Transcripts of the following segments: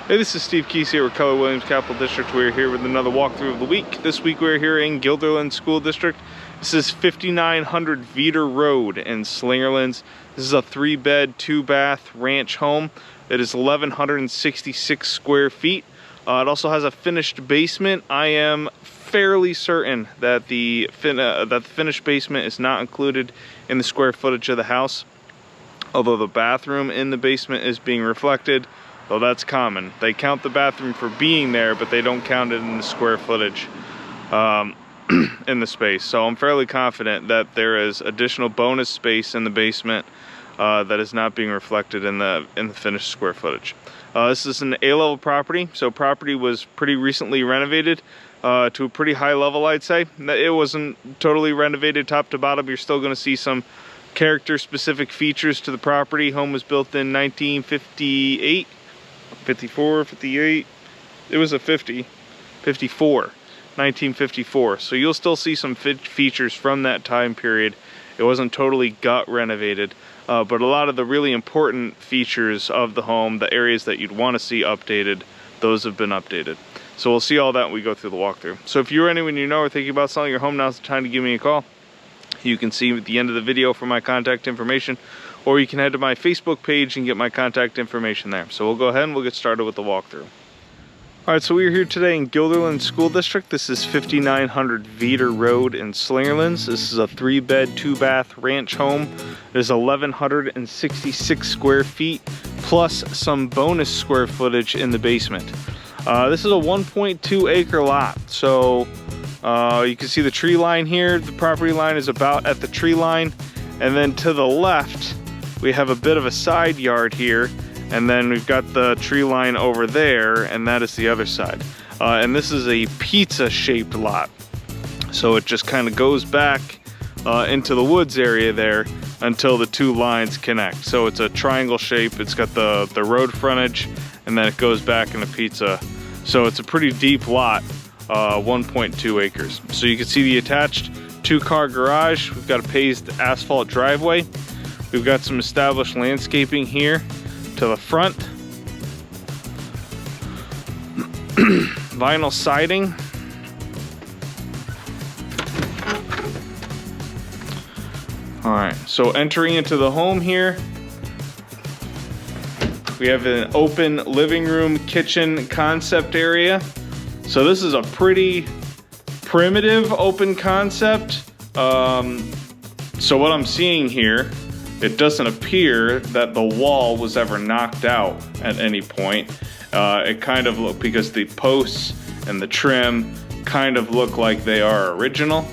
Hey, this is Steve Keese here with Keller Williams Capital District. We're here with another walkthrough of the week. This week we're here in Guilderland School District. This is 5900 Veeder Road in Slingerlands. This is a 3-bed, 2-bath ranch home. It is 1,166 square feet. It also has a finished basement. I am fairly certain that the finished basement is not included in the square footage of the house, although the bathroom in the basement is being reflected. Well, that's common. They count the bathroom for being there, but they don't count it in the square footage in the space. So I'm fairly confident that there is additional bonus space in the basement that is not being reflected in the finished square footage. This is an A-level property, so property was pretty recently renovated to a pretty high level, I'd say. It wasn't totally renovated top to bottom. You're still going to see some character-specific features to the property. Home was built in 1958. 54, 58, it was a 54, 1954. So you'll still see some features from that time period. It wasn't totally gut renovated, but a lot of the really important features of the home, the areas that you'd want to see updated, those have been updated. So we'll see all that when we go through the walkthrough. So if you're anyone you know or thinking about selling your home, now's the time to give me a call. You can see at the end of the video for my contact information, or you can head to my Facebook page and get my contact information there. So we'll go ahead and we'll get started with the walkthrough. All right, so we're here today in Guilderland School District. This is 5900 Veeder Road in Slingerlands. This is a 3-bed, 2-bath ranch home. It is 1,166 square feet, plus some bonus square footage in the basement. This is a 1.2 acre lot. So you can see the tree line here. The property line is about at the tree line. And then to the left, we have a bit of a side yard here. And then we've got the tree line over there, and that is the other side. And this is a pizza-shaped lot. So it just kind of goes back into the woods area there until the two lines connect. So it's a triangle shape. It's got the road frontage, and then it goes back into pizza. So it's a pretty deep lot. 1.2 acres. So you can see the attached 2-car garage. We've got a paved asphalt driveway. We've got some established landscaping here to the front. Vinyl siding. All right, so entering into the home here, we have an open living room, kitchen concept area. So this is a pretty primitive open concept. So what I'm seeing here, it doesn't appear that the wall was ever knocked out at any point. It kind of looked, because the posts and the trim kind of look like they are original.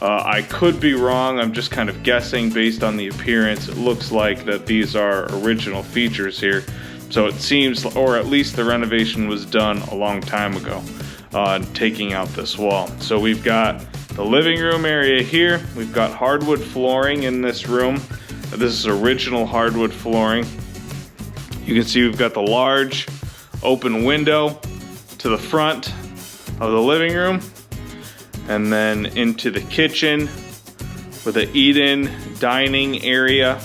I could be wrong. I'm just kind of guessing based on the appearance. It looks like that these are original features here. So it seems, or at least the renovation was done a long time ago. Taking out this wall. So we've got the living room area here. We've got hardwood flooring in this room. This is original hardwood flooring. You can see we've got the large open window to the front of the living room, and then into the kitchen with an eat-in dining area.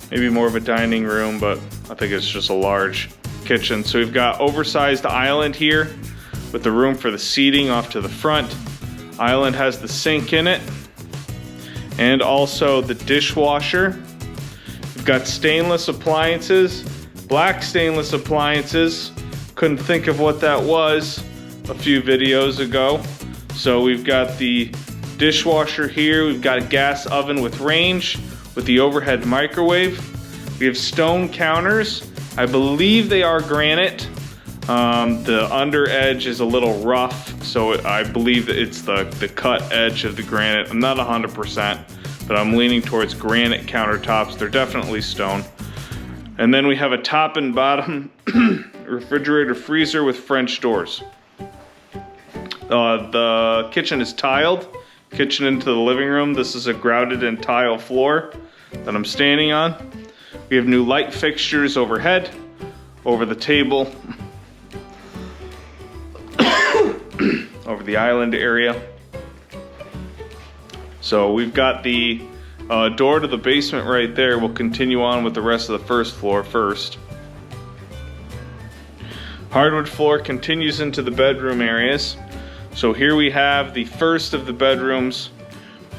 Maybe more of a dining room, but I think it's just a large kitchen. So we've got oversized island here with the room for the seating off to the front. Island has the sink in it, and also the dishwasher. We've got stainless appliances, black stainless appliances. Couldn't think of what that was a few videos ago. So we've got the dishwasher here. We've got a gas oven with range with the overhead microwave. We have stone counters. I believe they are granite. The under edge is a little rough, so I believe that it's the cut edge of the granite. I'm not 100%, but I'm leaning towards granite countertops. They're definitely stone. And then we have a top and bottom refrigerator freezer with French doors. The kitchen is tiled. Kitchen into the living room. This is a grouted and tile floor that I'm standing on. We have new light fixtures overhead, over the table, over the island area. So we've got the door to the basement right there. We'll continue on with the rest of the first floor first. Hardwood floor continues into the bedroom areas. So here we have the first of the bedrooms.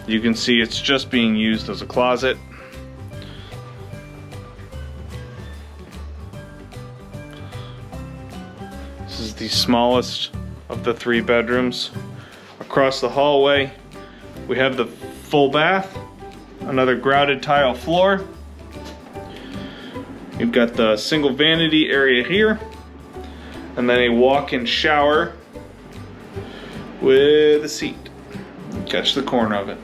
You can see it's just being used as a closet. This is the smallest of the 3 bedrooms. Across the hallway, we have the full bath, another grouted tile floor. You've got the single vanity area here, and then a walk-in shower with a seat. Catch the corner of it.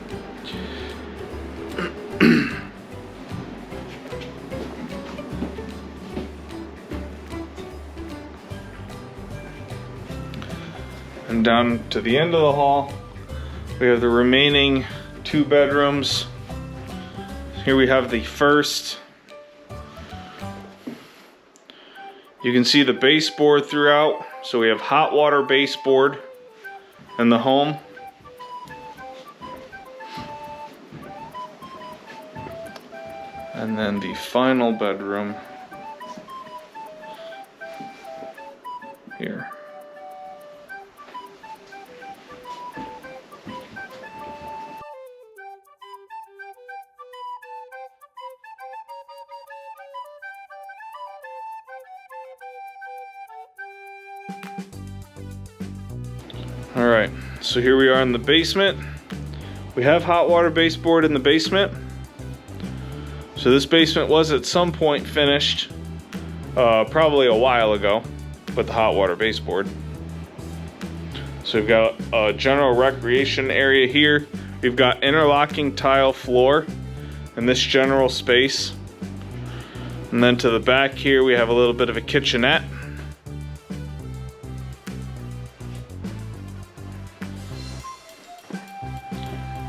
And down to the end of the hall, we have the remaining 2 bedrooms. Here we have the first. You can see the baseboard throughout. So we have hot water baseboard in the home. And then the final bedroom here. All right, so here we are in the basement. We have hot water baseboard in the basement. So this basement was at some point finished, probably a while ago, with the hot water baseboard. So we've got a general recreation area here. We've got interlocking tile floor in this general space. And then to the back here, we have a little bit of a kitchenette.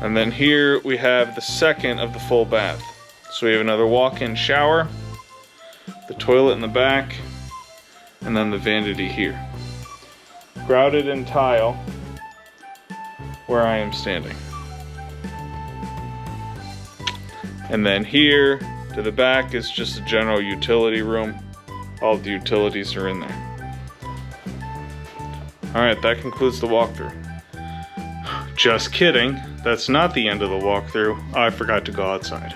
And then here we have the second of the full bath. So we have another walk-in shower, the toilet in the back, and then the vanity here. Grouted in tile where I am standing. And then here to the back is just a general utility room. All the utilities are in there. Alright, that concludes the walkthrough. Just kidding, that's not the end of the walkthrough. I forgot to go outside.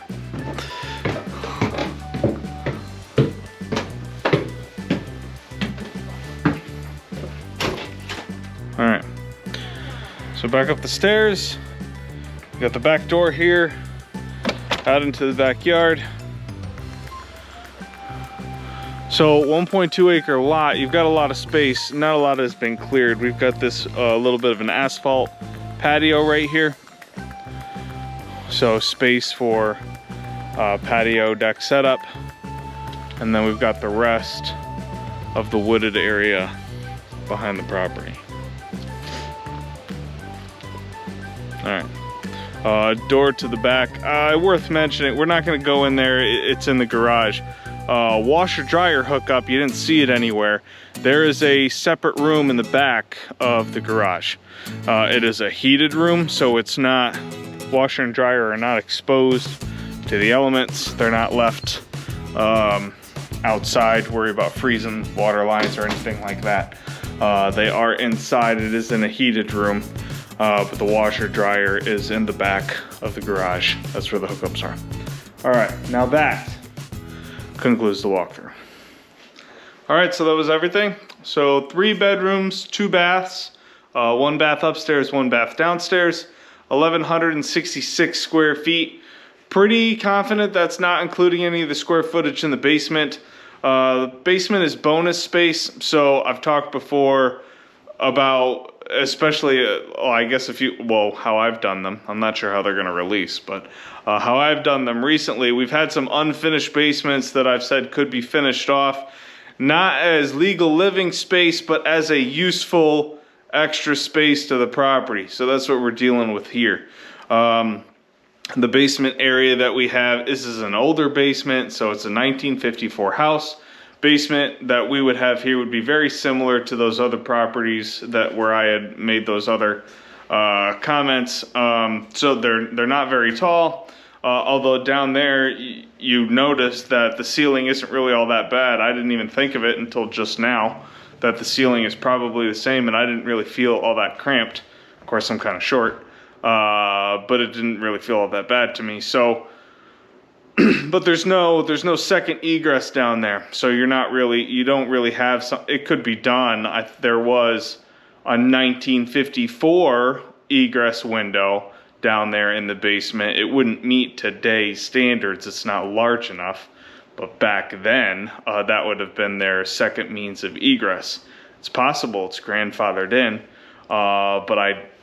Alright, so back up the stairs. We got the back door here, out into the backyard. So 1.2 acre lot, you've got a lot of space. Not a lot has been cleared. We've got this little bit of an asphalt patio right here. So space for patio deck setup. And then we've got the rest of the wooded area behind the property. Alright, door to the back. Worth mentioning, we're not going to go in there, it's in the garage. Washer dryer hookup, you didn't see it anywhere. There is a separate room in the back of the garage. It is a heated room, so it's not, washer and dryer are not exposed to the elements. They're not left outside, worry about freezing water lines or anything like that. They are inside, it is in a heated room. But the washer dryer is in the back of the garage. That's where the hookups are. All right, now that concludes the walkthrough. All right, so that was everything. So 3 bedrooms, 2 baths, 1 bath upstairs, 1 bath downstairs, 1,166 square feet. Pretty confident that's not including any of the square footage in the basement. The basement is bonus space, so I've talked before about, especially, I guess how I've done them. I'm not sure how they're gonna release, but how I've done them recently, we've had some unfinished basements that I've said could be finished off, not as legal living space, but as a useful extra space to the property. So that's what we're dealing with here. The basement area that we have, this is an older basement, so it's a 1954 house. Basement that we would have here would be very similar to those other properties where I had made those other comments. So they're not very tall. Although down there, you notice that the ceiling isn't really all that bad. I didn't even think of it until just now, that the ceiling is probably the same, and I didn't really feel all that cramped. Of course, I'm kind of short, but it didn't really feel all that bad to me. So, but there's no second egress down there, so you don't really have some. It could be done. There was a 1954 egress window down there in the basement. It wouldn't meet today's standards. It's not large enough. But back then, that would have been their second means of egress. It's possible it's grandfathered in, but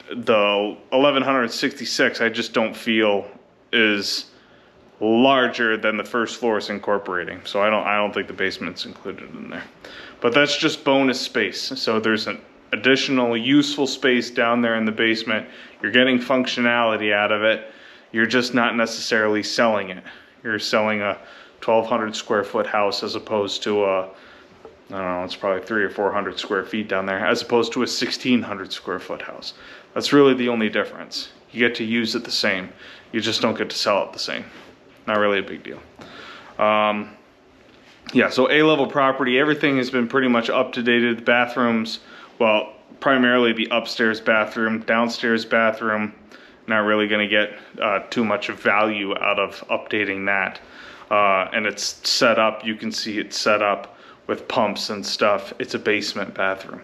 the 1166 I just don't feel is larger than the first floor is incorporating. So I don't think the basement's included in there. But that's just bonus space. So there's an additional useful space down there in the basement. You're getting functionality out of it. You're just not necessarily selling it. You're selling a 1,200 square foot house as opposed to a, I don't know, it's probably 300 or 400 square feet down there, as opposed to a 1,600 square foot house. That's really the only difference. You get to use it the same. You just don't get to sell it the same. Not really a big deal. Yeah, so A-level property, everything has been pretty much up to date. The bathrooms, well, primarily the upstairs bathroom, downstairs bathroom, not really going to get too much value out of updating that. And it's set up, you can see it's set up with pumps and stuff. It's a basement bathroom.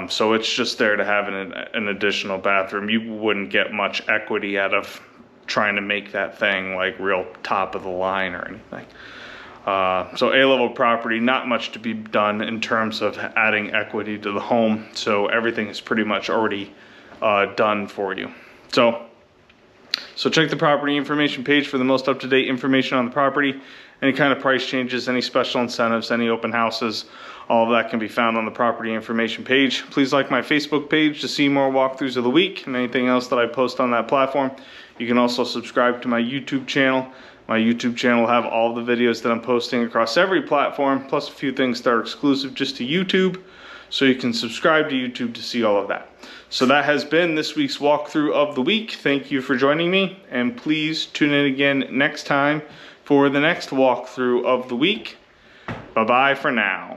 So it's just there to have an additional bathroom. You wouldn't get much equity out of trying to make that thing like real top of the line or anything. So A-level property, not much to be done in terms of adding equity to the home. So everything is pretty much already done for you. So check the property information page for the most up-to-date information on the property. Any kind of price changes, any special incentives, any open houses, all of that can be found on the property information page. Please like my Facebook page to see more walkthroughs of the week and anything else that I post on that platform. You can also subscribe to my YouTube channel. My YouTube channel will have all the videos that I'm posting across every platform, plus a few things that are exclusive just to YouTube. So you can subscribe to YouTube to see all of that. So that has been this week's walkthrough of the week. Thank you for joining me, and please tune in again next time for the next walkthrough of the week. Bye-bye for now.